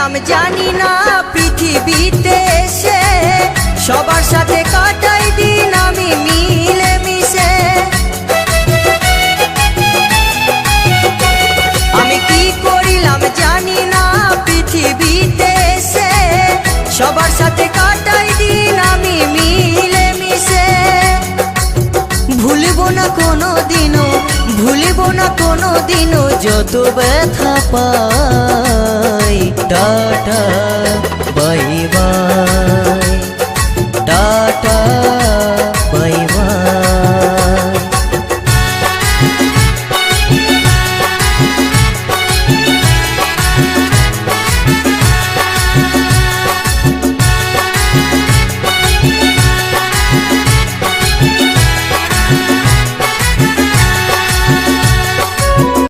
করিলাম জানি না পৃথিবীতে এসে সবার সাথে কাটাই দিন আমি মিলে মিশে। আমি কি করিলাম জানি না পৃথিবীতে এসে সবার সাথে কাটাই দিন আমি মিলে মিশে। ভুলবো না কোনো দিনও, ভুলবো না কোনো দিনও যত ব্যথা পাই। টাটা।